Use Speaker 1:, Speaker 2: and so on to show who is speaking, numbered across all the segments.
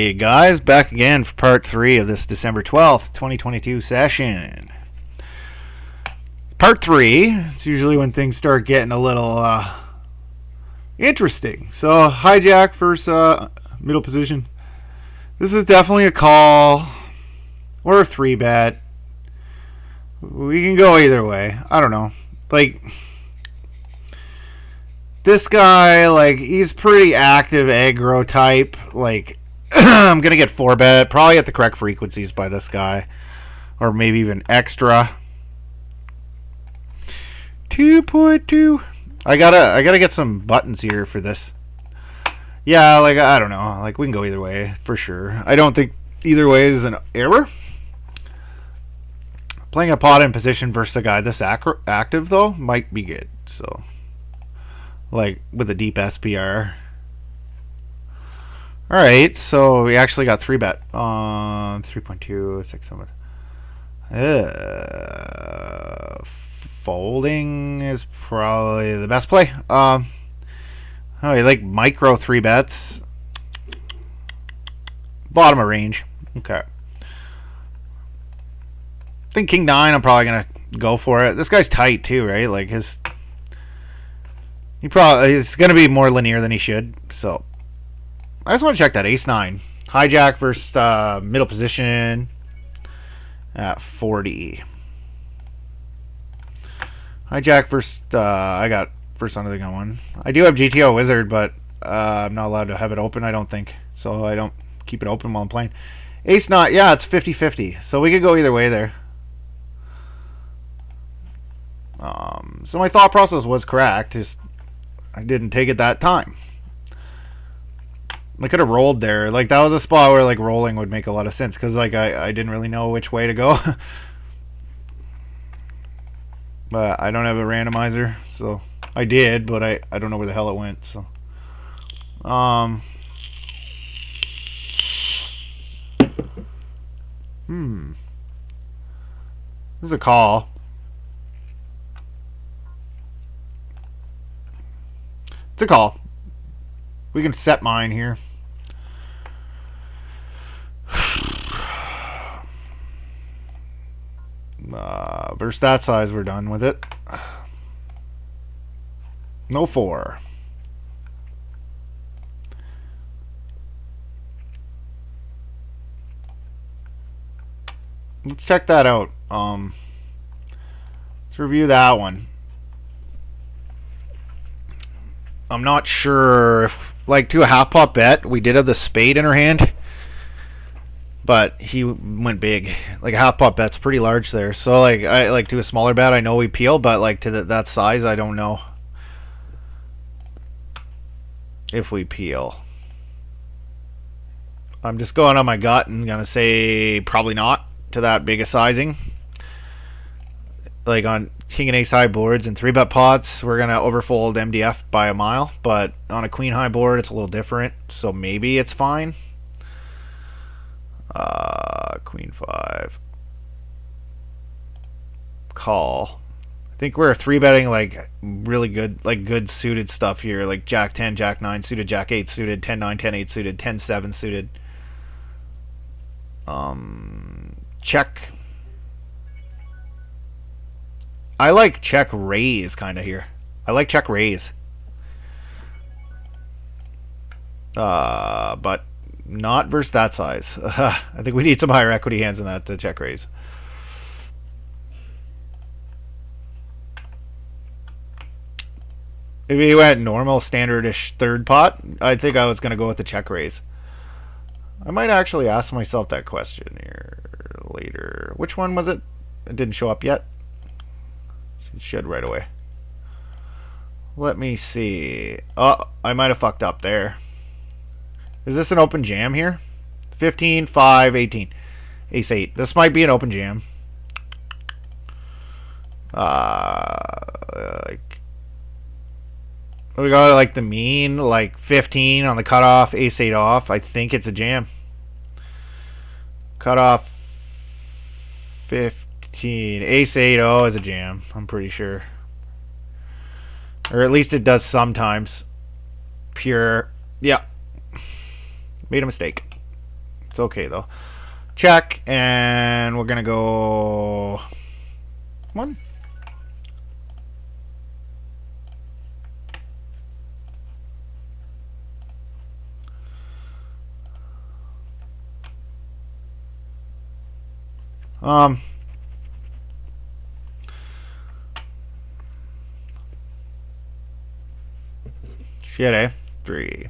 Speaker 1: Hey guys, back again for part 3 of this December 12th, 2022 session. Part 3, it's usually when things start getting a little interesting. So, hijack versus middle position. This is definitely a call or a 3-bet. We can go either way. I don't know. Like, this guy, he's pretty active aggro type. I'm going to get 4-bet, probably at the correct frequencies by this guy. Or maybe even extra. 2.2. I gotta get some buttons here for this. Yeah, I don't know. We can go either way, for sure. I don't think either way is an error. Playing a pot in position versus a guy this active, though, might be good. So, with a deep SPR. Alright, so we actually got 3-bet. 3.2, 600. Folding is probably the best play. Oh, you like micro 3-bets. Bottom of range. Okay. I think King 9, I'm probably going to go for it. This guy's tight too, right? He's going to be more linear than he should, so I just want to check that Ace 9. Hijack versus middle position at 40. Hijack versus I got first on the going. I do have GTO Wizard, but I'm not allowed to have it open, I don't think. So I don't keep it open while I'm playing. Ace 9, yeah, it's 50-50. So we could go either way there. So my thought process was correct. Just I didn't take it that time. I could have rolled there. That was a spot where rolling would make a lot of sense because I didn't really know which way to go. But I don't have a randomizer, so I did, but I don't know where the hell it went. So this is a call. It's a call. We can set mine here. Versus that size, we're done with it. No 4. Let's check that out. Let's review that one. I'm not sure if, to a half pot bet, we did have the spade in our hand, but he went big. A half pot bet's pretty large there. So I to a smaller bet, I know we peel, but to that size, I don't know if we peel. I'm just going on my gut and gonna say probably not to that big a sizing. On king and ace high boards and 3-bet pots, we're gonna overfold MDF by a mile, but on a queen high board, it's a little different. So maybe it's fine. Queen 5. Call. I think we're 3-betting really good, good suited stuff here, Jack 10, Jack 9 suited, Jack 8 suited, 10 9, 10 8 suited, 10 7 suited. Check. I like check raise kind of here. I like check raise. But not versus that size. I think we need some higher equity hands than that to check raise. If we went normal, standardish third pot, I think I was going to go with the check raise. I might actually ask myself that question here later. Which one was it? It didn't show up yet. It should right away. Let me see. Oh, I might have fucked up there. Is this an open jam here? 15, 5, 18. Ace 8. This might be an open jam. We got the mean, 15 on the cutoff, ace 8 off. I think it's a jam. Cutoff 15. Ace 8 is a jam, I'm pretty sure. Or at least it does sometimes. Pure. Yeah. Made a mistake. It's okay though. Check, and we're gonna go one. Shit, eh? 3.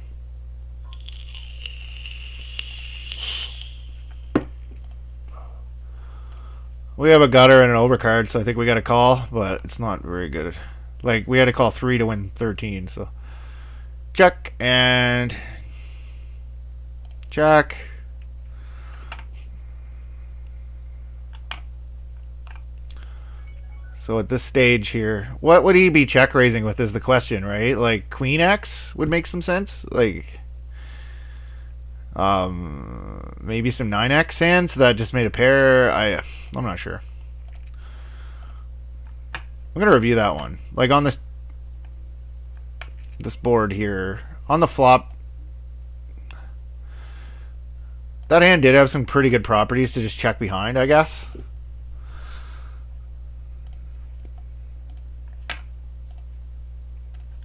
Speaker 1: We have a gutter and an overcard, so I think we got to call, but it's not very good. Like, we had to call 3 to win 13, so. Check, and. Check. So at this stage here, what would he be check raising with is the question, right? Like, Queen X would make some sense. Like, maybe some 9X hands that just made a pair. I'm not sure. I'm gonna review that one. Like on this board here, on the flop, that hand did have some pretty good properties to just check behind, I guess.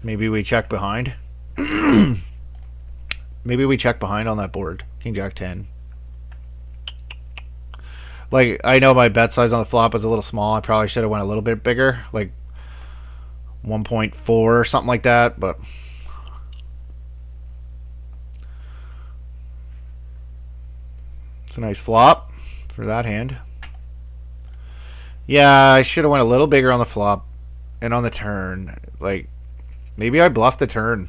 Speaker 1: Maybe we check behind. Maybe we check behind on that board. King Jack 10. Like, I know my bet size on the flop was a little small. I probably should have went a little bit bigger. Like 1.4 or something like that. But it's a nice flop for that hand. Yeah, I should have went a little bigger on the flop and on the turn. Like, maybe I bluffed the turn.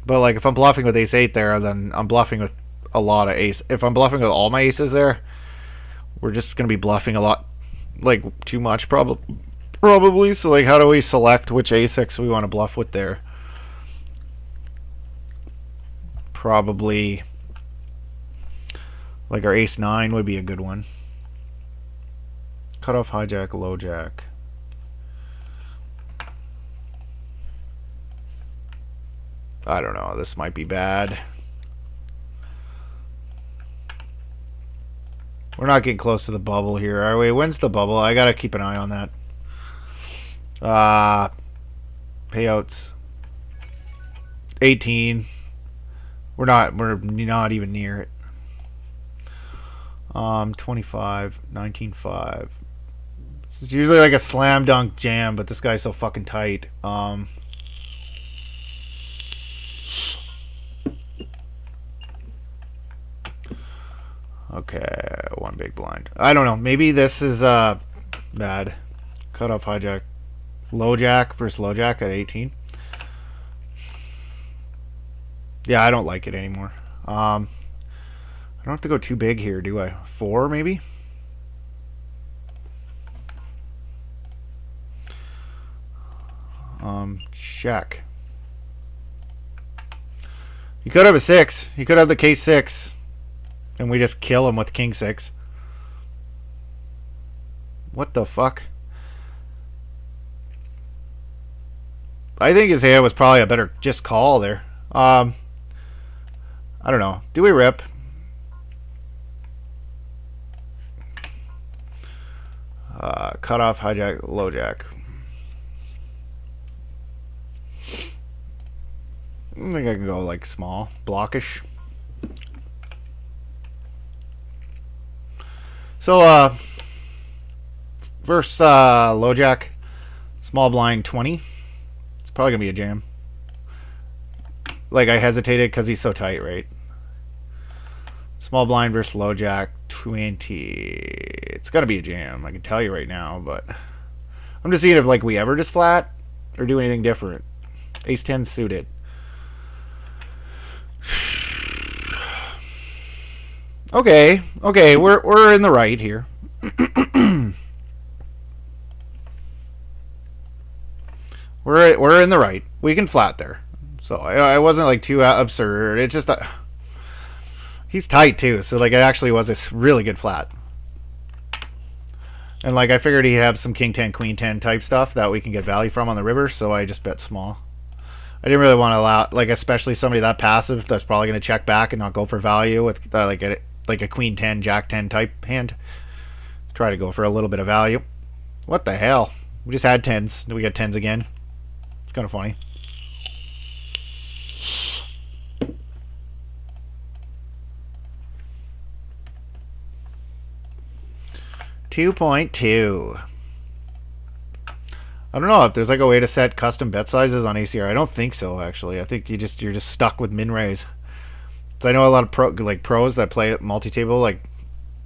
Speaker 1: But, like, if I'm bluffing with ace-8 there, then I'm bluffing with a lot of ace. If I'm bluffing with all my aces there, we're just going to be bluffing a lot. Like, too much, probably. So, like, how do we select which a6 we want to bluff with there? Probably, like, our ace-9 would be a good one. Cut off hijack, low jack. I don't know. This might be bad. We're not getting close to the bubble here, are we? When's the bubble? I gotta keep an eye on that. Payouts 18. We're not even near it. 25, 19.5. It's usually like a slam dunk jam, but this guy's so fucking tight. Okay, one big blind. I don't know. Maybe this is bad. Cut off hijack. Low jack versus low jack at 18. Yeah, I don't like it anymore. I don't have to go too big here, do I? 4 maybe? Check. He could have a 6. He could have the K6. And we just kill him with King 6. What the fuck? I think his hand was probably a better just call there. I don't know. Do we rip? Cut off hijack, low jack. I think I can go like small, blockish. So, versus low jack, small blind 20. It's probably gonna be a jam. Like, I hesitated because he's so tight, right? Small blind versus low jack 20. It's gonna be a jam. I can tell you right now, but I'm just seeing if like we ever just flat or do anything different. Ace 10 suited. Okay, we're in the right here. we're in the right. We can flat there. So I wasn't like too absurd. It's just he's tight too. So like it actually was a really good flat. And like I figured he'd have some king 10, queen 10 type stuff that we can get value from on the river. So I just bet small. I didn't really want to allow, like, especially somebody that passive that's probably going to check back and not go for value with like a queen 10, jack 10 type hand. Try to go for a little bit of value. What the hell? We just had 10s. Do we get 10s again? It's kind of funny. $2.2. I don't know if there's like a way to set custom bet sizes on ACR. I don't think so, actually. I think you're just stuck with min raise. I know a lot of pros that play at multi-table like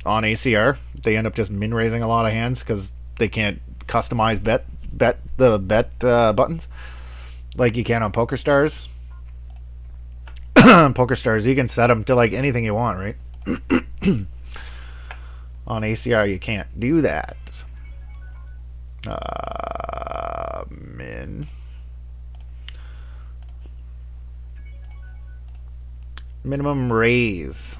Speaker 1: on ACR. They end up just min raising a lot of hands because they can't customize bet buttons like you can on PokerStars. PokerStars, you can set them to like anything you want, right? On ACR, you can't do that. Min. Minimum raise.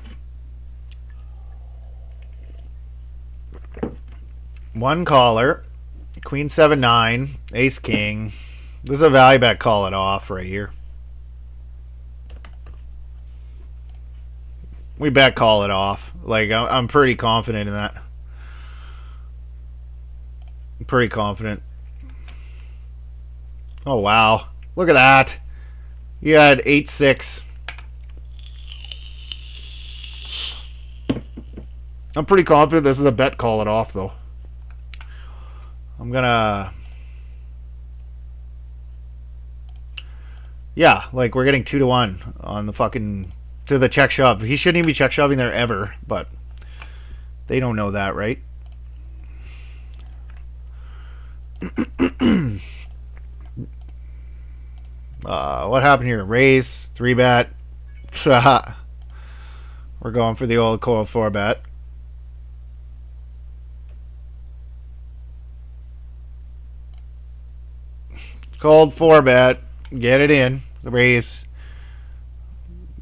Speaker 1: One caller. Queen 7-9. Ace King. This is a value bet. Call it off right here. We bet call it off. Like, I'm pretty confident in that. I'm pretty confident. Oh, wow. Look at that. You had 8-6. I'm pretty confident this is a bet call it off, though. I'm gonna... Yeah, like, we're getting 2-1 on the fucking... To the check shove. He shouldn't even be check shoving there ever, but... They don't know that, right? What happened here? Raise, 3-bet. We're going for the old coil 4-bet. Cold 4-bet. Get it in. The raise.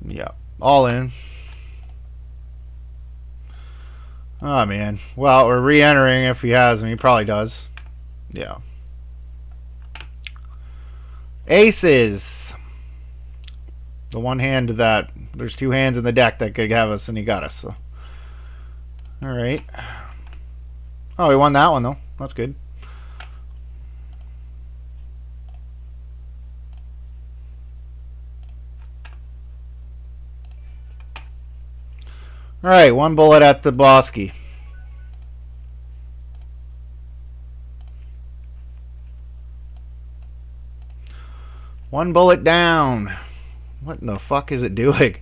Speaker 1: Yeah. All in. Oh, man. Well, we're re-entering if he has, and he probably does. Yeah. Aces. The one hand that... There's two hands in the deck that could have us, and he got us. So. Alright. Oh, he won that one, though. That's good. Alright, one bullet at the Bosky. One bullet down. What in the fuck is it doing?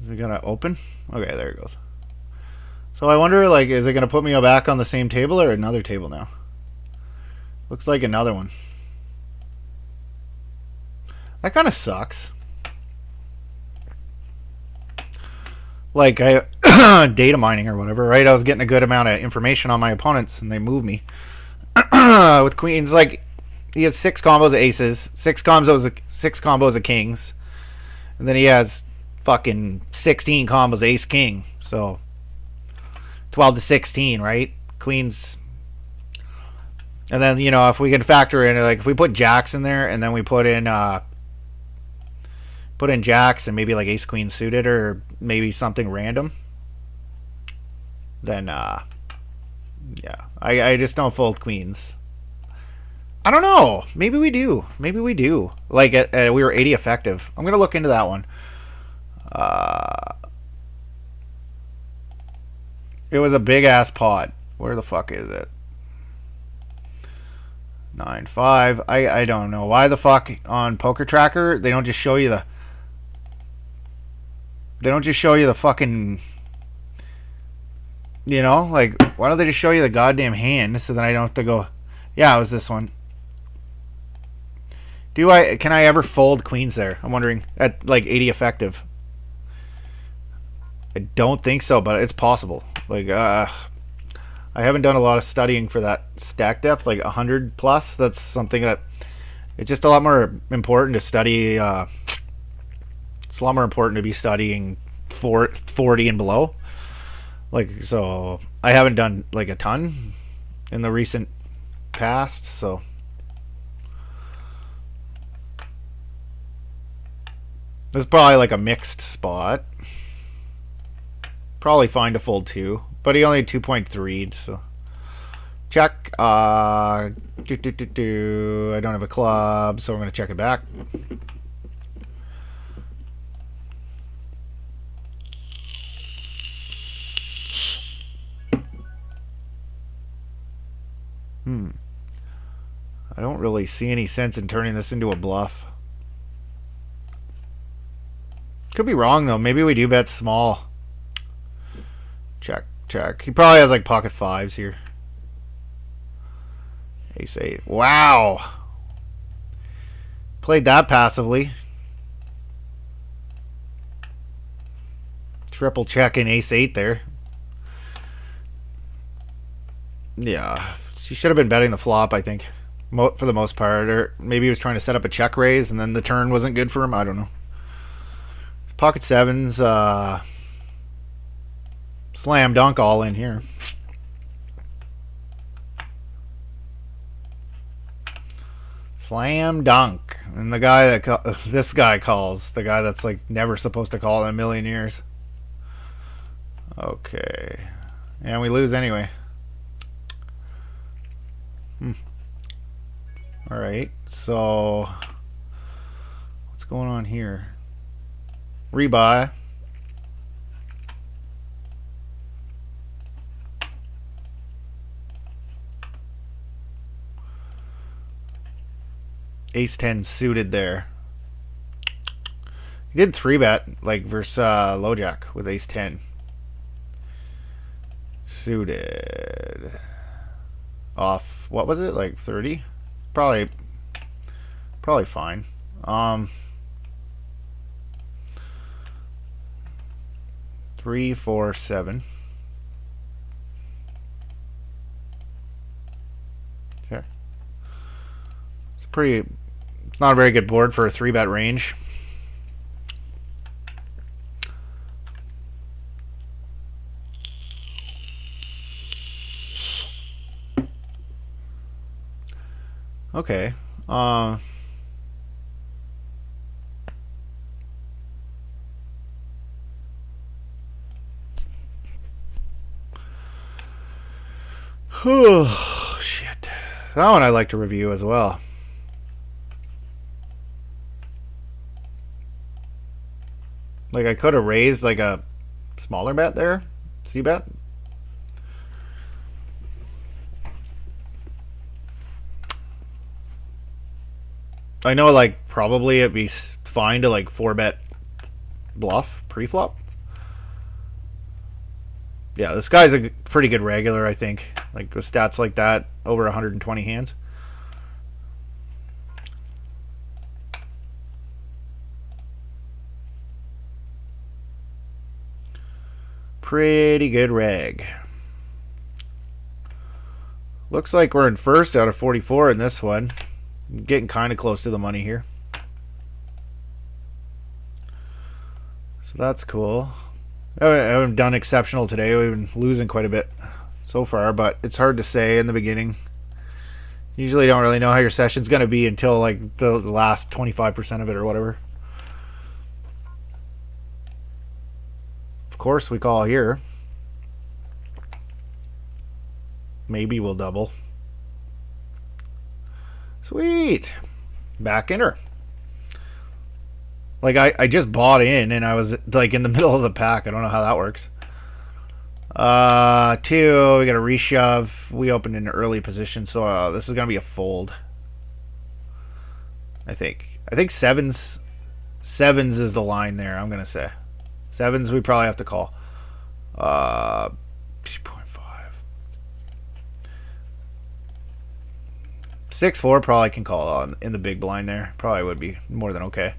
Speaker 1: Is it gonna open? Okay, there it goes. So I wonder, like, is it gonna put me back on the same table or another table now? Looks like another one. That kind of sucks. Like, data mining or whatever, right? I was getting a good amount of information on my opponents, and they moved me. With queens, like, he has 6 combos of aces, 6 combos of kings, and then he has fucking 16 combos ace king. So 12 to 16, right? Queens. And then, you know, if we can factor in, like, if we put jacks in there, and then we put in jacks and maybe like ace queen suited or maybe something random, then yeah, I just don't fold queens. I don't know, maybe we do, like we were 80 effective. I'm gonna look into that one. It was a big ass pot. Where the fuck is it? 9-5. I don't know why the fuck on Poker Tracker they don't just show you the fucking, you know, like, why don't they just show you the goddamn hand so then I don't have to go, yeah, it was this one. Can I ever fold queens there? I'm wondering, at like 80 effective. I don't think so, but it's possible. Like, I haven't done a lot of studying for that stack depth, like 100 plus. That's something that it's just a lot more important to study. It's a lot more important to be studying 40 and below. Like, so I haven't done like a ton in the recent past, so This is probably like a mixed spot. Probably fine to fold 2, but he only had 2.3, so check. I don't have a club, so we're going to check it back. I don't really see any sense in turning this into a bluff. Could be wrong, though. Maybe we do bet small. Check, check. He probably has like pocket 5s here. Ace 8. Wow. Played that passively. Triple check in ace 8 there. Yeah. He should have been betting the flop, I think. For the most part. Or maybe he was trying to set up a check raise and then the turn wasn't good for him. I don't know. Pocket 7s. Slam dunk all in here. Slam dunk. And the guy that this guy calls, the guy that's like never supposed to call in a million years. Okay. And we lose anyway. Alright, so what's going on here? Rebuy. Ace 10 suited there. He did 3-bet like versus LoJack with ace 10. Suited. Off, what was it? Like 30? Probably fine. 3, 4, 7. Okay. It's not a very good board for a 3-bet range. Okay. Shit. That one I'd like to review as well. Like I could have raised like a smaller bet there. C-bet. I know like probably it'd be fine to like 4-bet bluff pre-flop. Yeah, this guy's a pretty good regular, I think. Like with stats like that, over 120 hands. Pretty good reg. Looks like we're in first out of 44 in this one. Getting kind of close to the money here. So that's cool. I haven't done exceptional today. We've been losing quite a bit so far, but it's hard to say in the beginning. Usually don't really know how your session's going to be until like the last 25% of it or whatever. Of course we call here. Maybe we'll double. Sweet. Back in her. Like I just bought in and I was like in the middle of the pack. I don't know how that works. 2, we got a reshove. We opened in an early position, so this is gonna be a fold. I think sevens is the line there. I'm gonna say sevens. We probably have to call. 2.5. 6-4 probably can call in the big blind there. Probably would be more than okay.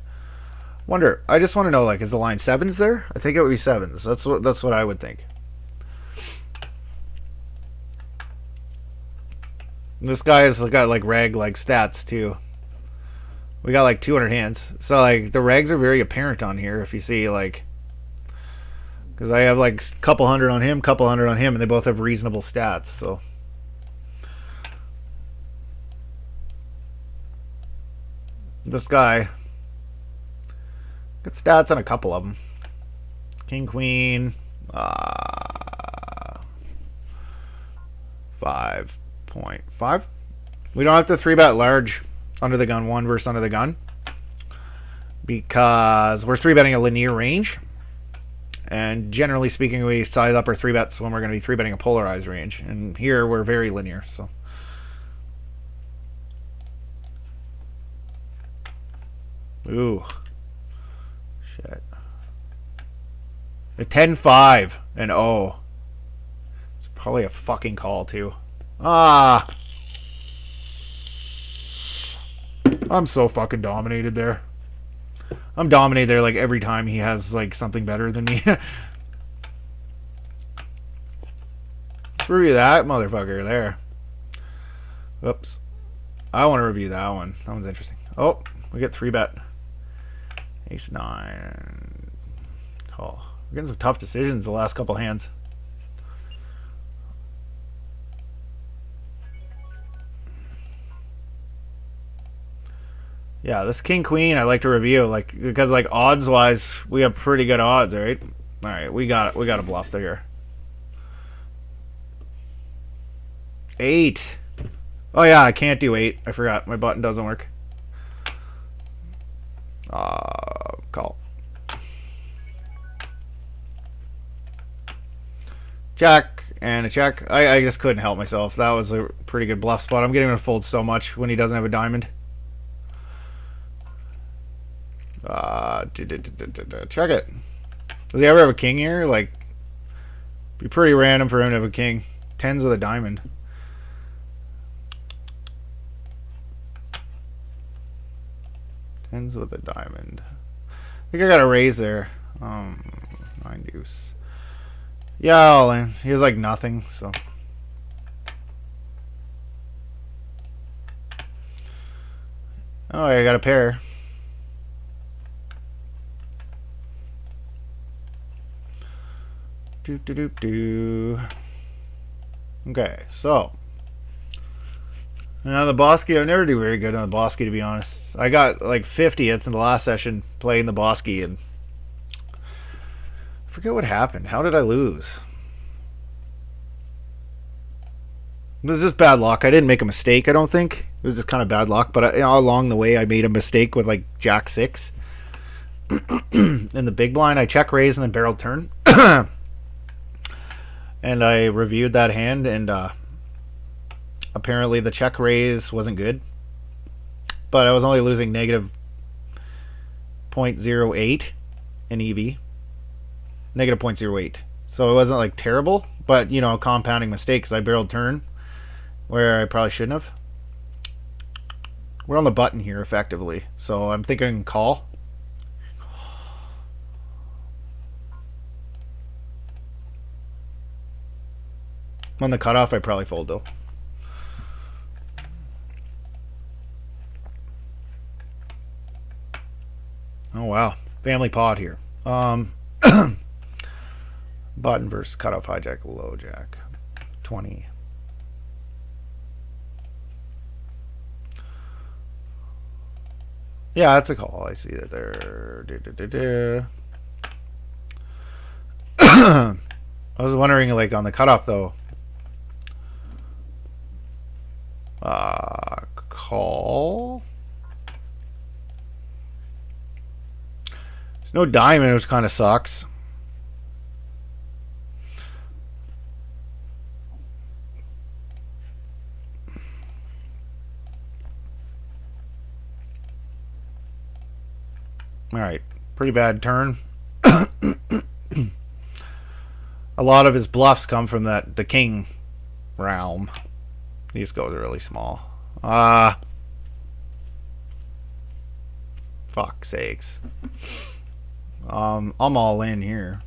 Speaker 1: Wonder. I just want to know, like, is the line sevens there? I think it would be sevens. That's what I would think. This guy has got like reg like stats too. We got like 200 hands, so like the regs are very apparent on here. If you see like, because I have like a couple hundred on him, and they both have reasonable stats. So this guy Good stats on a couple of them. King, queen. 5.5. We don't have to 3-bet large under the gun 1 versus under the gun, because we're 3-betting a linear range. And generally speaking, we size up our 3-bets when we're going to be 3-betting a polarized range. And here we're very linear. So, ooh, shit. A 10-5 and oh, it's probably a fucking call too. Ah, I'm so fucking dominated there. I'm dominated there like every time he has like something better than me. Review that motherfucker there. Whoops. I want to review that one. That one's interesting. Oh, we get 3-bet. Ace 9. Call. We're getting some tough decisions the last couple hands. Yeah, this king queen I like to review, like, because like odds wise we have pretty good odds, right? All right, we got it. We got a bluff there. 8. Oh yeah, I can't do 8. I forgot my button doesn't work. Call. Jack and a check. I just couldn't help myself. That was a pretty good bluff spot. I'm getting him to fold so much when he doesn't have a diamond. Check it. Does he ever have a king here? Like, be pretty random for him to have a king. 10s with a diamond. Tens with a diamond. I think I got a raise there. 9 deuce. Yeah, all in. He was like nothing, so. Oh, I got a pair. Okay, so. Now the Bosky, I never do very good on the Bosky, to be honest. I got like 50th in the last session playing the Bosky, and I forget what happened. How did I lose? It was just bad luck. I didn't make a mistake, I don't think. It was just kind of bad luck, but along the way I made a mistake with like Jack 6. In the big blind, I check raise and then barrel turn. And I reviewed that hand, and apparently the check raise wasn't good, but I was only losing negative 0.08 in EV. Negative 0.08. So it wasn't like terrible, but you know, compounding mistakes. I barreled turn where I probably shouldn't have. We're on the button here effectively, so I'm thinking call. On the cutoff, I probably fold though. Oh wow, family pot here. Button versus cutoff hijack low jack 20. Yeah, that's a call. I see that there. I was wondering, like on the cutoff though. Call. There's no diamond, which kind of sucks. Alright, pretty bad turn. A lot of his bluffs come from the king realm. These goes are really small. Fuck sakes. I'm all in here.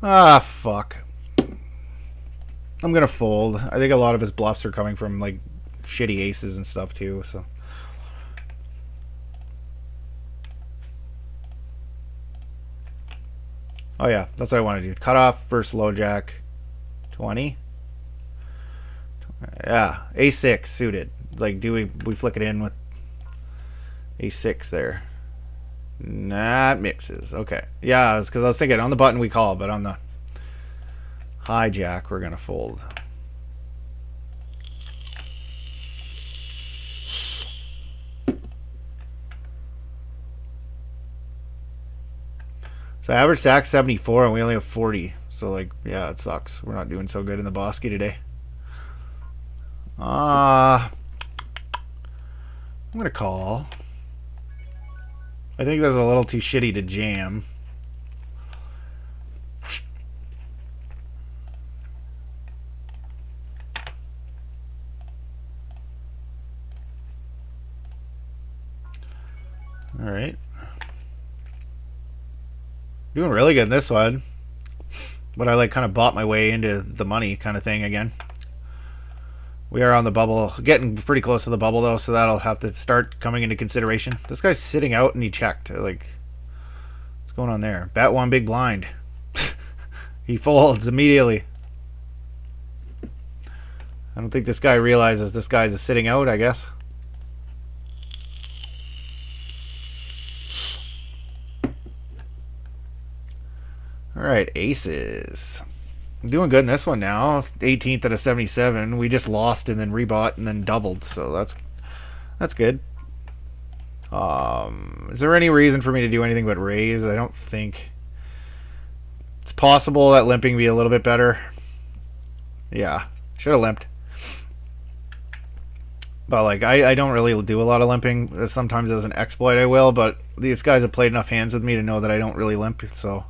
Speaker 1: Fuck. I'm gonna fold. I think a lot of his bluffs are coming from like shitty aces and stuff too, so. Oh yeah, that's what I want to do. Cut off versus low jack 20. Yeah, a6 suited. Like, do we flick it in with a6 there? That mixes. Okay. Yeah, it's because I was thinking on the button we call, but on the hijack we're going to fold. So average stack 74 and we only have 40. So like, yeah, it sucks. We're not doing so good in the Bosky today. I'm going to call. I think that's a little too shitty to jam. Alright. Doing really good in this one. But I like kind of bought my way into the money kind of thing again. We are on the bubble, getting pretty close to the bubble though, so that'll have to start coming into consideration. This guy's sitting out and he checked. Like, what's going on there? Bet one big blind. He folds immediately. I don't think this guy realizes this guy's sitting out, I guess. Alright, aces. I'm doing good in this one now. 18th out of 77. We just lost and then rebought and then doubled, so that's good. Is there any reason for me to do anything but raise? I don't think. It's possible that limping be a little bit better. Yeah, should have limped. But like I don't really do a lot of limping. Sometimes as an exploit I will, but these guys have played enough hands with me to know that I don't really limp, so.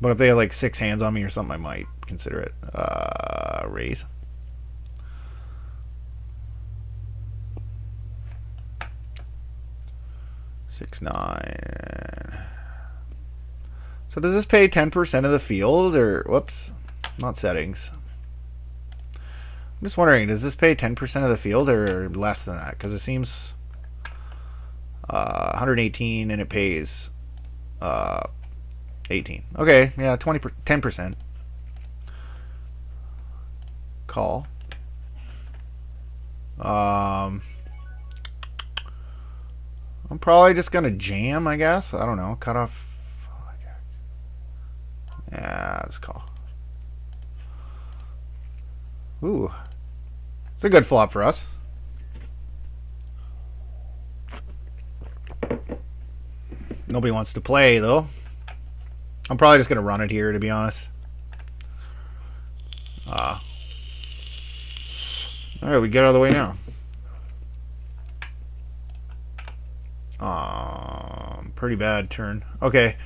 Speaker 1: But if they have like 6 hands on me or something, I might consider it. Raise. Six, 9. So does this pay 10% of the field, or whoops, not settings. I'm just wondering, does this pay 10% of the field or less than that? Because it seems 118 and it pays 18. Okay, yeah, 10%. Call. I'm probably just gonna jam, I guess. I don't know. Cut off. Yeah, let's call. Ooh, it's a good flop for us. Nobody wants to play though. I'm probably just gonna run it here, to be honest. Alright, we get out of the way now. Pretty bad turn. Okay.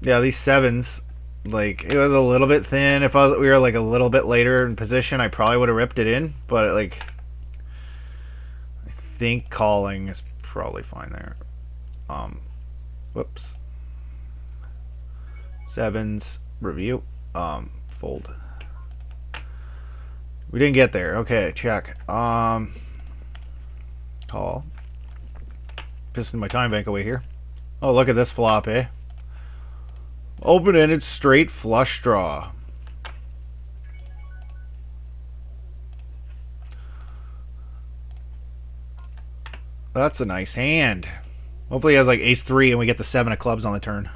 Speaker 1: Yeah, these 7s, like, it was a little bit thin. If we were like a little bit later in position, I probably would have ripped it in. But like, I think calling is probably fine there. Whoops. 7s, review, fold. We didn't get there. Okay, check. Call. Pissing my time bank away here. Oh, look at this flop, eh? Open-ended straight flush draw. That's a nice hand. Hopefully he has like ace-3 and we get the 7 of clubs on the turn.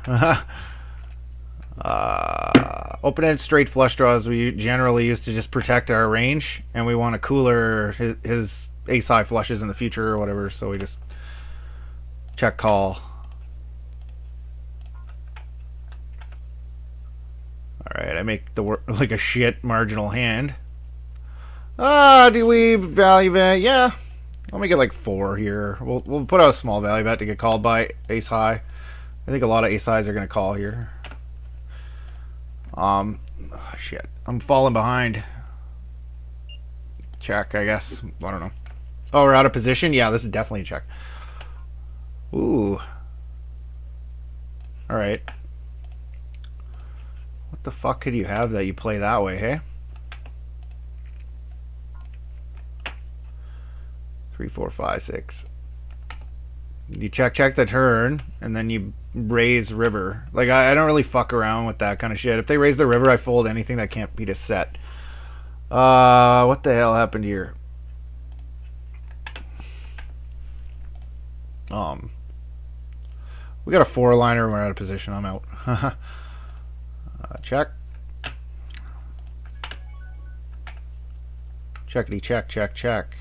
Speaker 1: Open-ended straight flush draws we generally use to just protect our range, and we want to cooler his ace-high flushes in the future or whatever, so we just check call. Alright, I make the like a shit marginal hand. Do we value bet? Yeah. I'll make it like 4 here. We'll put out a small value bet to get called by ace high. I think a lot of ace highs are gonna call here. Shit. I'm falling behind. Check, I guess. I don't know. Oh, we're out of position? Yeah, this is definitely a check. Ooh. Alright. What the fuck could you have that you play that way, hey? 3, 4, 5, 6. You check the turn, and then you raise river. Like, I don't really fuck around with that kind of shit. If they raise the river, I fold anything that can't beat a set. What the hell happened here? We got a 4-liner. We're out of position. I'm out. Check. Checkity check, check, check.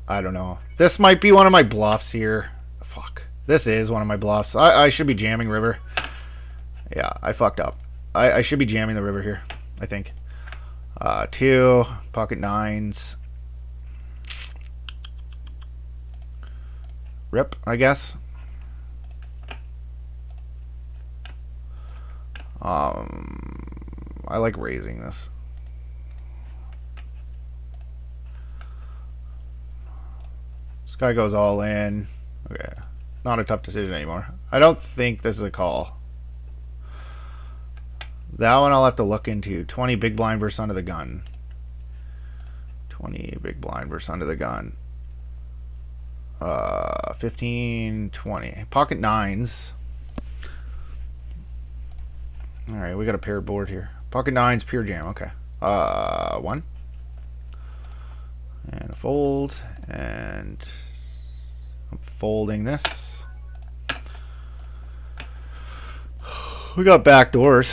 Speaker 1: I don't know. This might be one of my bluffs here. Fuck. This is one of my bluffs. I should be jamming river. Yeah, I fucked up. I should be jamming the river here, I think. 2, pocket 9s. Rip, I guess. I like raising this. This guy goes all in. Okay. Not a tough decision anymore. I don't think this is a call. That one I'll have to look into. 20 big blind versus under the gun. 20 big blind versus under the gun. 15, 20. Pocket 9s. Alright, we got a paired board here. Pocket 9s, pure jam. Okay. 1. And a fold. And I'm folding this. We got back doors.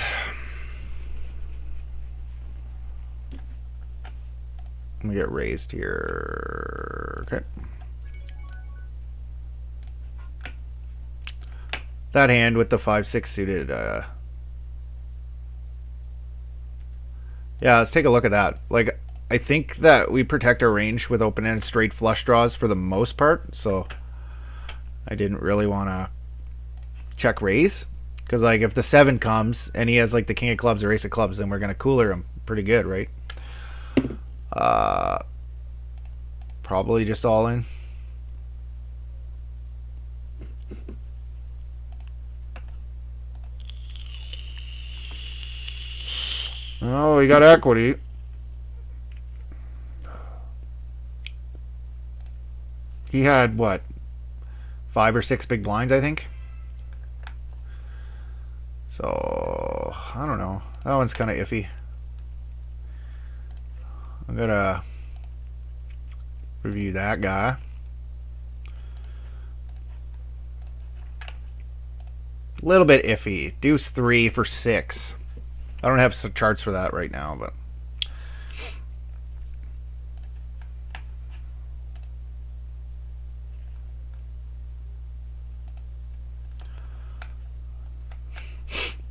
Speaker 1: Let me get raised here. Okay. That hand with the 5-6 suited. Yeah, let's take a look at that. Like, I think that we protect our range with open-ended straight flush draws for the most part, so I didn't really want to check raise. Because, like, if the 7 comes and he has, like, the king of clubs or ace of clubs, then we're going to cooler him pretty good, right? Probably just all in. Oh, we got equity. He had, what, 5 or 6 big blinds, I think? So, I don't know. That one's kind of iffy. I'm going to review that guy. A little bit iffy. Deuce 3 for 6. I don't have some charts for that right now, but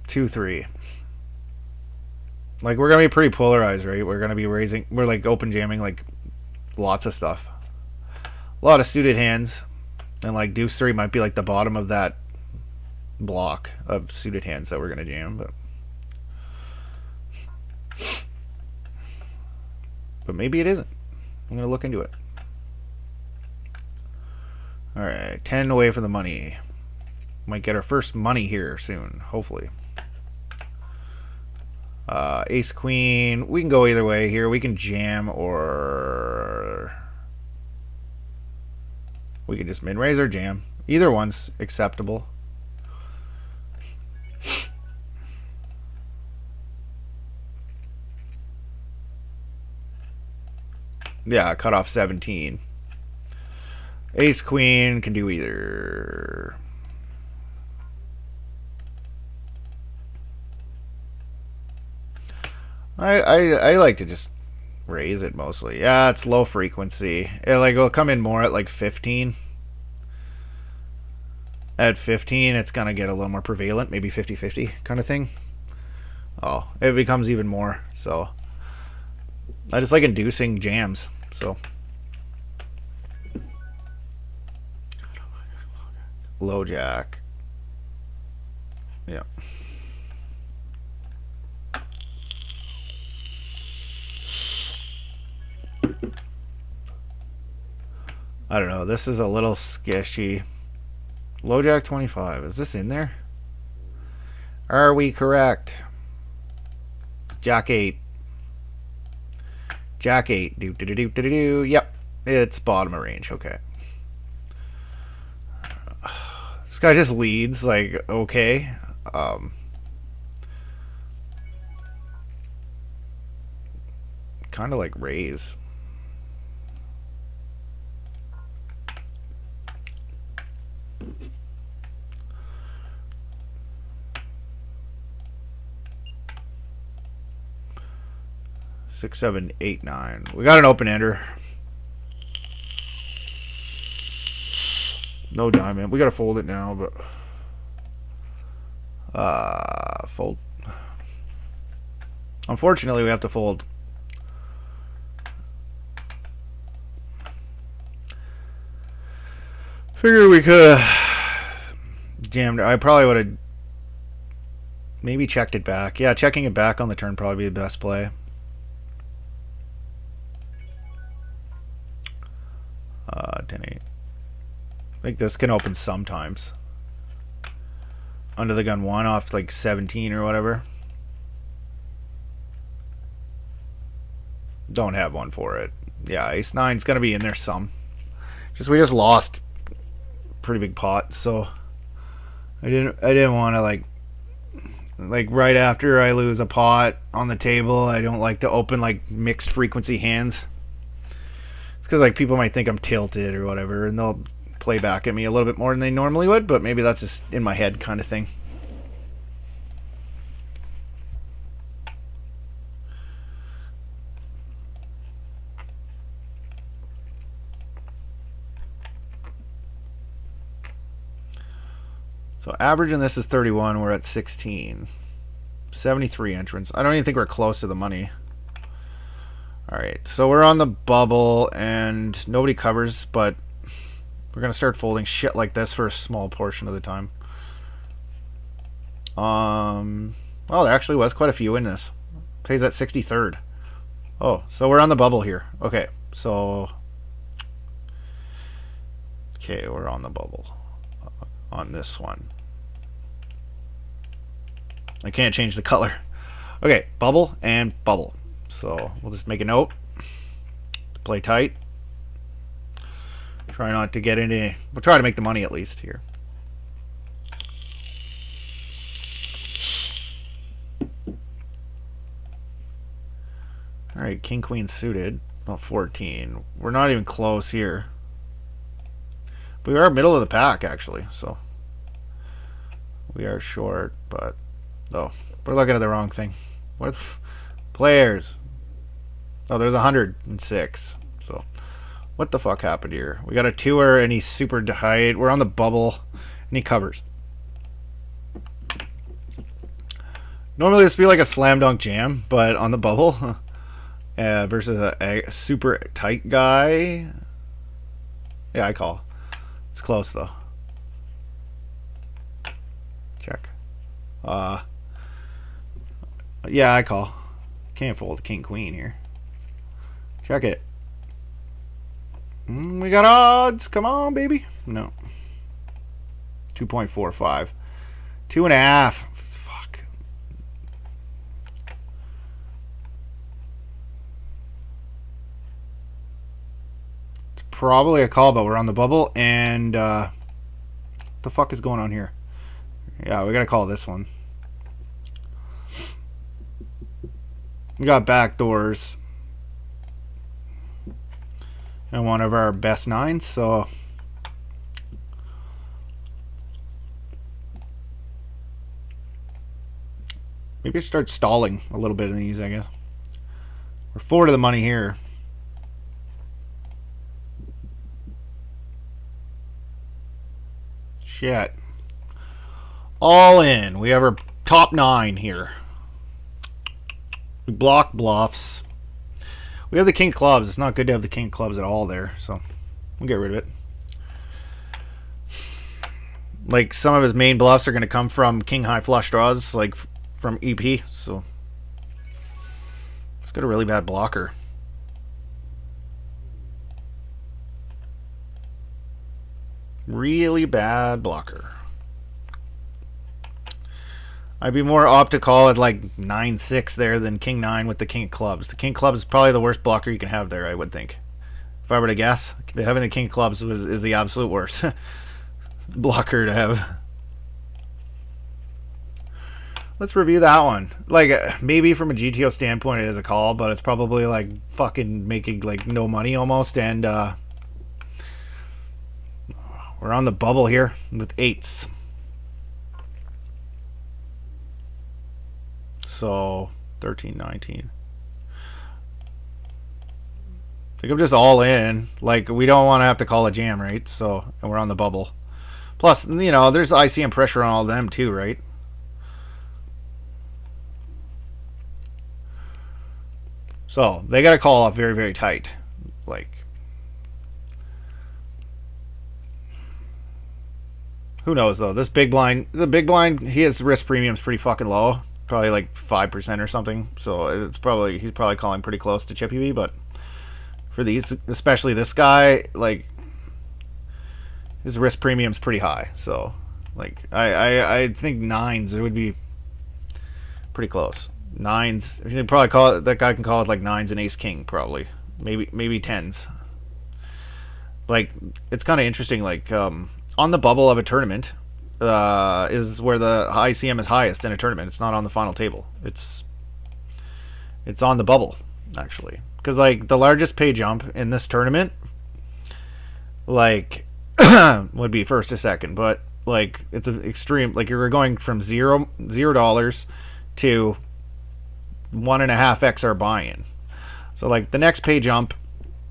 Speaker 1: two, 3. Like, we're gonna be pretty polarized, right? We're gonna be raising. We're like open jamming like lots of stuff. A lot of suited hands, and like deuce 3 might be like the bottom of that block of suited hands that we're gonna jam, but maybe it isn't. I'm gonna look into it. All right, 10 away from the money. Might get our first money here soon, hopefully. Ace queen. We can go either way here. We can jam or we can just min raise or jam. Either one's acceptable. Yeah, cut off 17. Ace queen can do either. I like to just raise it mostly. Yeah, it's low frequency. It'll come in more at like 15. At 15, it's gonna get a little more prevalent, maybe 50-50 kind of thing. Oh, it becomes even more. So I just like inducing jams. So low jack. Yeah. I don't know. This is a little sketchy. Low jack 25. Is this in there? Are we correct? Jack 8. Jack 8. Do do do do do do. Yep. It's bottom of range. Okay. This guy just leads like okay. Kind of like raise. 6, 7, 8, 9. We got an open ender. No diamond. We gotta fold it now, but fold. Unfortunately, we have to fold. Figure we could jammed. I probably would have maybe checked it back. Yeah, checking it back on the turn probably be the best play. Ten eight. I think this can open sometimes. Under the gun 1 off like 17 or whatever. Don't have one for it. Yeah, ace 9's gonna be in there some. We just lost pretty big pot, so I didn't want to like right after I lose a pot on the table. I don't like to open like mixed frequency hands. It's because like people might think I'm tilted or whatever, and they'll play back at me a little bit more than they normally would. But maybe that's just in my head kind of thing. So average in this is 31. We're at 16. 73 entrants. I don't even think we're close to the money. Alright, so we're on the bubble and nobody covers, but we're going to start folding shit like this for a small portion of the time. Well, there actually was quite a few in this. Plays at 63rd. Oh, so we're on the bubble here. Okay, so... Okay, we're on the bubble. On this one. I can't change the color. Okay, bubble and bubble. So we'll just make a note to play tight. Try not to get into... We'll try to make the money at least here. Alright, king queen suited. Well, 14. We're not even close here. We are middle of the pack actually, so we are short, but oh, we're looking at the wrong thing. What are the players? Oh, there's 106. So what the fuck happened here? We got a tour and he's super tight. We're on the bubble and he covers. Normally this would be like a slam dunk jam, but on the bubble versus a super tight guy. Yeah, I call. It's close though. Check. Yeah, I call. Can't fold king queen here. Check it. We got odds. Come on, baby. No. 2.45. 2.5. Fuck. It's probably a call, but we're on the bubble, and what the fuck is going on here? Yeah, we gotta call this one. We got back doors and one of our best nines, so maybe I should start stalling a little bit in these, I guess. We're 4 to the money here. Shit. All in. We have our top 9 here. We block bluffs. We have the king clubs. It's not good to have the king clubs at all there, so we'll get rid of it. Like, some of his main bluffs are going to come from king high flush draws, like from EP, so it's got a really bad blocker. Really bad blocker. I'd be more apt to call it like 9-6 there than king 9 with the king of clubs. The king of clubs is probably the worst blocker you can have there, I would think. If I were to guess, having the king of clubs is the absolute worst blocker to have. Let's review that one. Like, maybe from a GTO standpoint it is a call, but it's probably like fucking making like no money almost, and we're on the bubble here with 8s. So 13, 19. Like, I'm just all in. Like, we don't want to have to call a jam, right? So, and we're on the bubble. Plus, you know, there's ICM pressure on all of them too, right? So, they got to call off very, very tight. Like, who knows, though? This big blind, the big blind, his risk premium's pretty fucking low. Probably like 5% or something. So, he's probably calling pretty close to Chippy V, but for these, especially this guy, like, his risk premium's pretty high. So, like, I think nines, it would be pretty close. Nines, you could probably call it, that guy can call it like nines and ace king, probably. Maybe tens. Like, it's kind of interesting, like, on the bubble of a tournament, is where the ICM is highest in a tournament. It's not on the final table. It's on the bubble, actually. Because, like, the largest pay jump in this tournament, like, would be first or second. But, like, it's an extreme. Like, you're going from $0 to 1.5x our buy-in. So, like, the next pay jump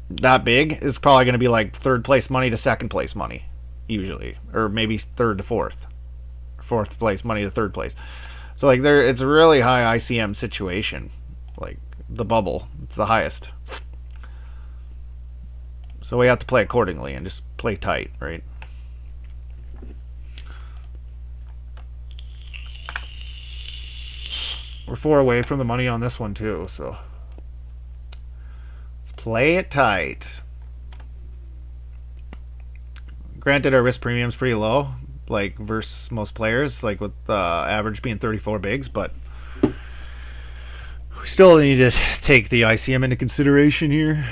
Speaker 1: that big is probably going to be, like, third place money to second place money, usually. Or maybe third to fourth. Fourth place money to third place. So, like, it's a really high ICM situation. Like, the bubble, it's the highest. So we have to play accordingly and just play tight, right? We're 4 away from the money on this one too, so let's play it tight. Granted, our risk premium's pretty low, like, versus most players, like with the average being 34 bigs, but we still need to take the ICM into consideration here.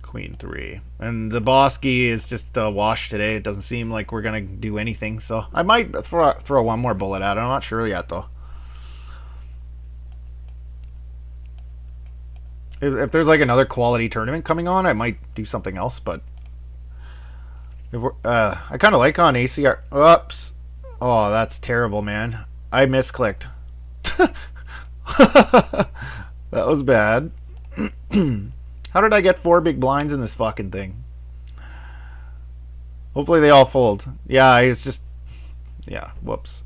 Speaker 1: Queen 3. And the Bosky is just a wash today. It doesn't seem like we're going to do anything, so I might throw one more bullet at it. I'm not sure yet, though. If there's like another quality tournament coming on, I might do something else, but I kind of like on ACR. Oops. Oh, that's terrible, man. I misclicked. That was bad. How did I get 4 big blinds in this fucking thing? Hopefully they all fold. Yeah, it's just... Yeah, whoops.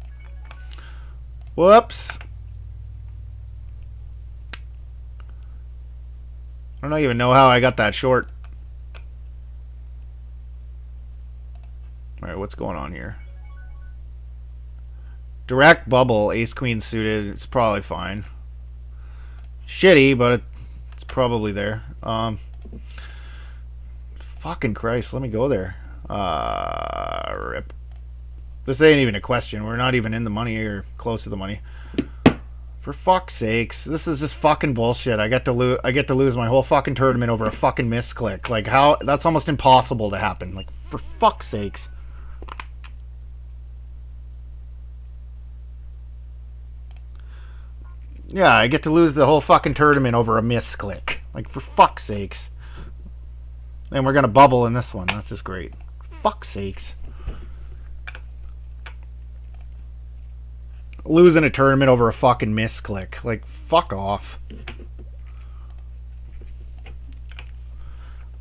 Speaker 1: Whoops. I don't even know how I got that short. Alright, what's going on here? Direct bubble, ace queen suited. It's probably fine. Shitty, but it's probably there. Fucking Christ, let me go there. Rip. This ain't even a question. We're not even in the money or close to the money. For fuck's sakes, this is just fucking bullshit. I get to lose my whole fucking tournament over a fucking misclick. Like, how? That's almost impossible to happen. Like, for fuck's sakes. Yeah, I get to lose the whole fucking tournament over a misclick. Like, for fuck's sakes. And we're gonna bubble in this one. That's just great. Fuck's sakes. Losing a tournament over a fucking misclick. Like, fuck off.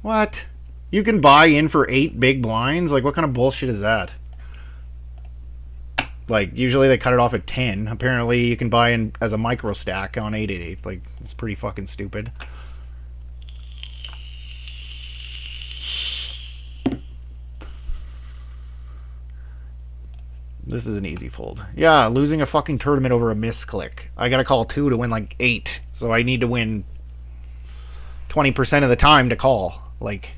Speaker 1: What? You can buy in for 8 big blinds? Like, what kind of bullshit is that? Like, usually they cut it off at 10. Apparently, you can buy in as a micro stack on 888. Like, it's pretty fucking stupid. This is an easy fold. Yeah, losing a fucking tournament over a misclick. I gotta call 2 to win like 8. So I need to win 20% of the time to call. Like,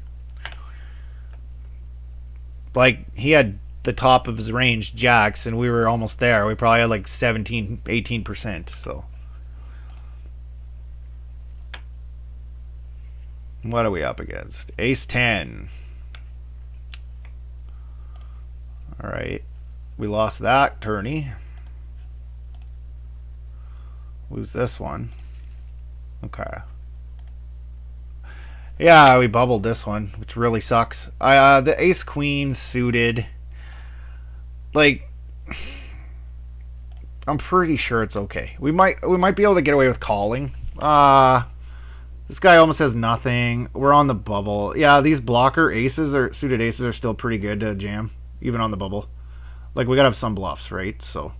Speaker 1: he had the top of his range, jacks, and we were almost there. We probably had like 17, 18%. So what are we up against? Ace 10. Alright. We lost that tourney. Lose this one. Okay. Yeah, we bubbled this one, which really sucks. The ace queen suited. Like, I'm pretty sure it's okay. We might be able to get away with calling. This guy almost has nothing. We're on the bubble. Yeah, these blocker aces or suited aces are still pretty good to jam, even on the bubble. Like, we gotta have some bluffs, right? So,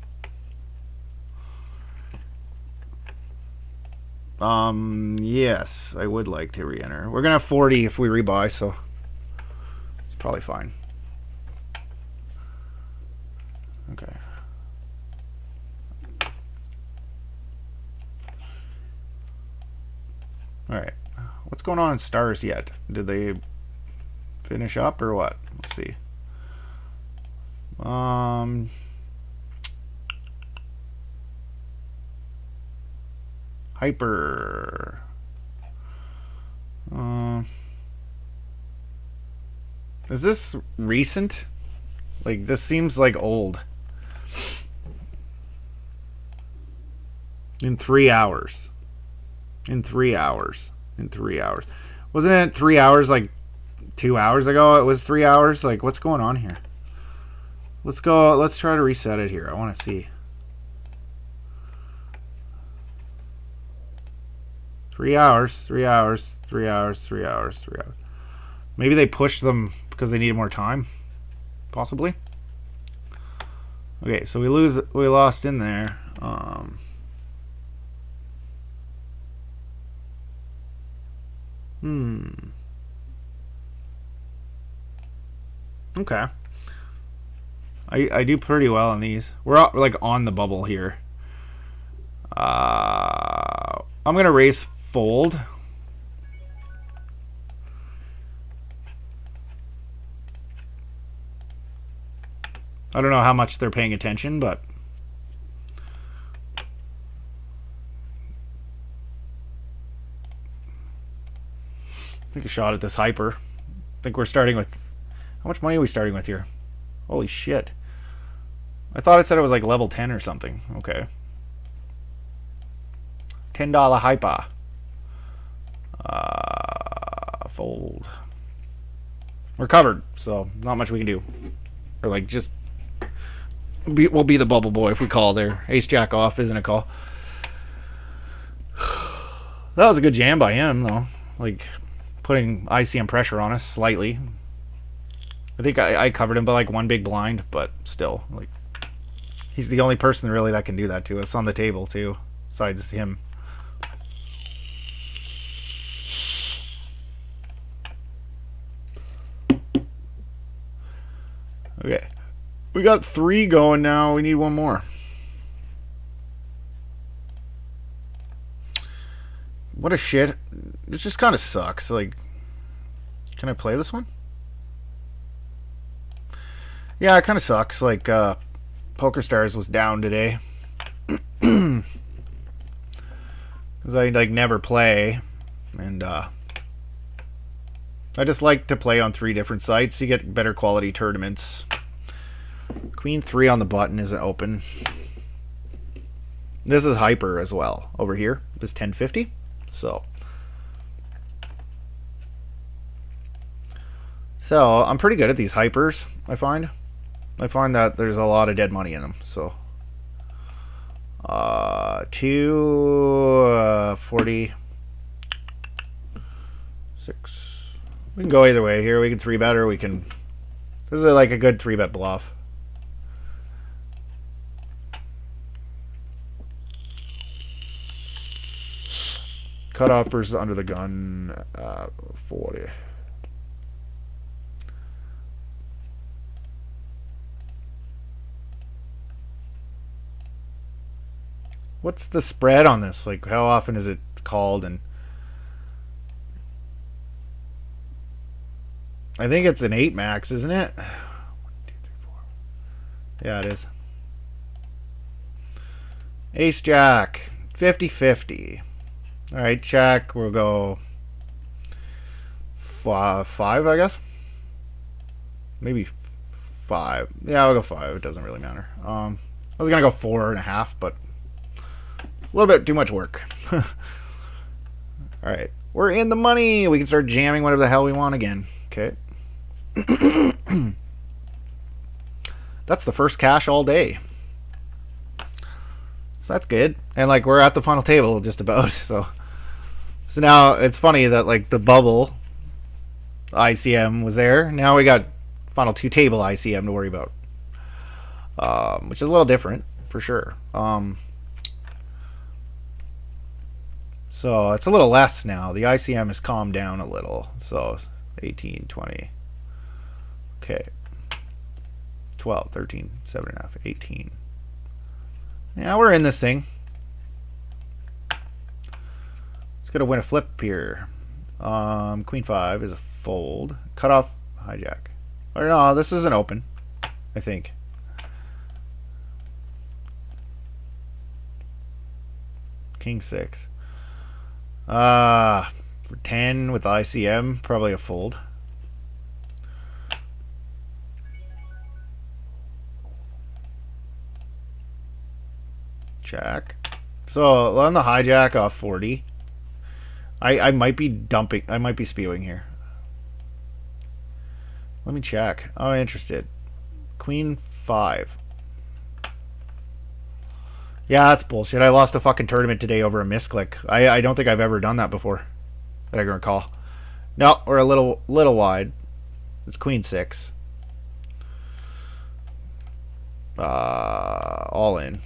Speaker 1: yes, I would like to re-enter. We're gonna have 40 if we rebuy, so it's probably fine. Okay. Alright. What's going on in stars yet? Did they finish up or what? Let's see. Hyper. Is this recent? Like, this seems like old. In 3 hours. In 3 hours. In 3 hours. Wasn't it 3 hours like 2 hours ago? It was 3 hours? Like, what's going on here? Let's go. Let's try to reset it here. I want to see. 3 hours. 3 hours. 3 hours. 3 hours. 3 hours. Maybe they pushed them because they needed more time. Possibly. Okay, so we lost in there. Okay. I do pretty well on these. We're like on the bubble here. I'm gonna raise fold. I don't know how much they're paying attention, but take a shot at this hyper. I think we're starting with, how much money are we starting with here? Holy shit. I thought it said it was like level 10 or something. Okay. $10 hyper. Fold. We're covered, so not much we can do. Or like just we'll be the bubble boy if we call there. Ace jack off isn't a call. That was a good jam by him though. Like putting ICM pressure on us slightly. I think I covered him by like one big blind, but still, like he's the only person really that can do that to us on the table too, besides him. Okay. We got 3 going now. We need one more. What a shit. It just kind of sucks. Like, can I play this one? Yeah, it kind of sucks. Like, PokerStars was down today. Because I, like, never play. And, I just like to play on 3 different sites. You get better quality tournaments. Queen 3 on the button isn't open. This is hyper as well. Over here, this 1050. So I'm pretty good at these hypers, I find. I find that there's a lot of dead money in them. So 240 6. We can go either way here. We can 3-bet or we can. This is like a good 3-bet bluff. Cutoff versus under the gun, 40. What's the spread on this? Like, how often is it called? And I think it's an 8 max, isn't it? 1, 2, 3, 4. Yeah, it is. Ace jack, 50-50. All right, check. We'll go 5, I guess. Maybe 5. Yeah, I'll go 5. It doesn't really matter. I was gonna go 4.5, but it's a little bit too much work. All right, we're in the money. We can start jamming whatever the hell we want again. Okay. That's the first cash all day. So that's good. And like we're at the final table just about. So So now it's funny that like the bubble ICM was there. Now we got final two table ICM to worry about, which is a little different for sure. So it's a little less now. The ICM has calmed down a little. So 18, 20. Okay. 12, 13, 7.5, 18. Now we're in this thing. It's going to win a flip here. Queen 5 is a fold. Cut off hijack. Or no, this is an open, I think. King 6. For 10 with ICM, probably a fold. Check. So on the hijack off 40. I might be dumping. I might be spewing here. Let me check. Oh, I'm interested. Queen 5. Yeah, that's bullshit. I lost a fucking tournament today over a misclick. I don't think I've ever done that before that I can recall. No, we're a little wide. It's Queen 6. All in.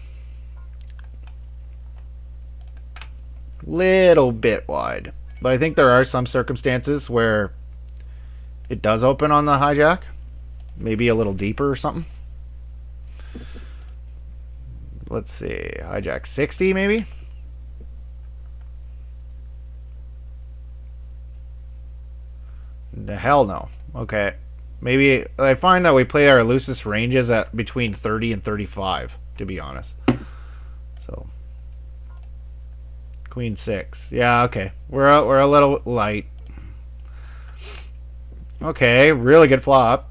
Speaker 1: Little bit wide. But I think there are some circumstances where it does open on the hijack. Maybe a little deeper or something. Let's see. Hijack 60 maybe? The hell no. Okay. Maybe I find that we play our loosest ranges at between 30 and 35, to be honest. So Queen 6. Yeah, okay. We're a little light. Okay, really good flop.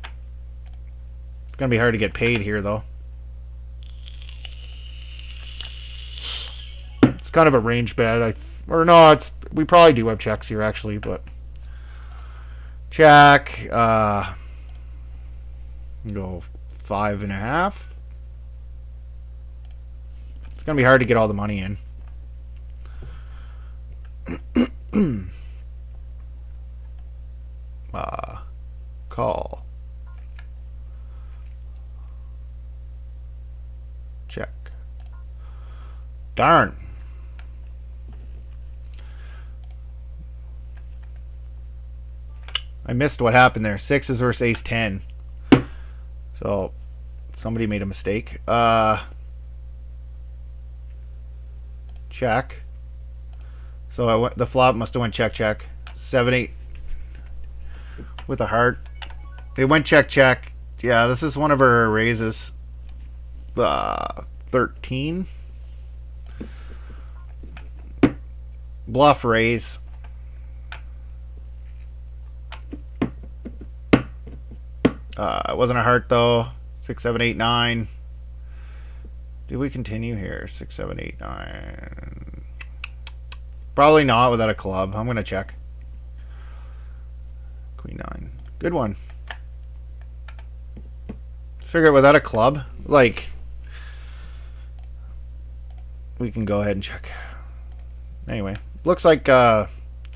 Speaker 1: It's gonna be hard to get paid here though. It's kind of a range bet. Or no, we probably do have checks here actually, but check. Go 5.5. It's gonna be hard to get all the money in. Call. Check. Darn. I missed what happened there. 6s versus ace 10. So somebody made a mistake. Check. So the flop must have went check check. 7 8 with a heart. It went check check. Yeah, this is one of our raises. 13. Bluff raise. It wasn't a heart though. 6 7 8 9. Do we continue here? 6 7 8 9. Probably not without a club. I'm gonna check. Queen 9. Good one. Figure without a club, like, we can go ahead and check. Anyway, looks like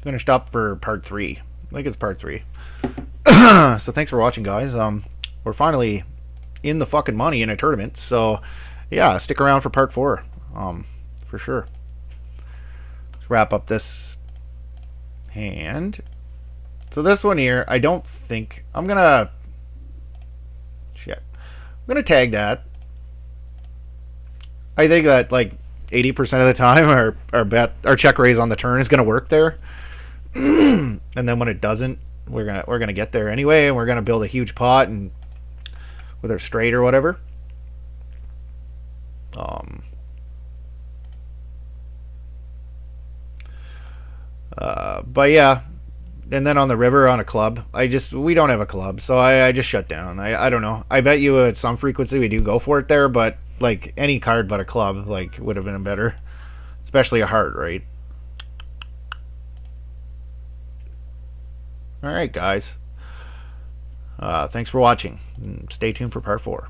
Speaker 1: finished up for part 3. I think it's part 3. So thanks for watching, guys. We're finally in the fucking money in a tournament. So yeah, stick around for part 4. For sure. Let's wrap up this hand. So this one here, I don't think I'm gonna. Shit. I'm gonna tag that. I think that like 80% of the time our check raise on the turn is gonna work there. And then when it doesn't, we're gonna get there anyway, and we're gonna build a huge pot and with our straight or whatever. But yeah, and then on the river on a club, we don't have a club, so I just shut down. I don't know. I bet you at some frequency we do go for it there, but like any card but a club like would have been better, especially a heart, right? All right, guys. Thanks for watching. Stay tuned for part 4.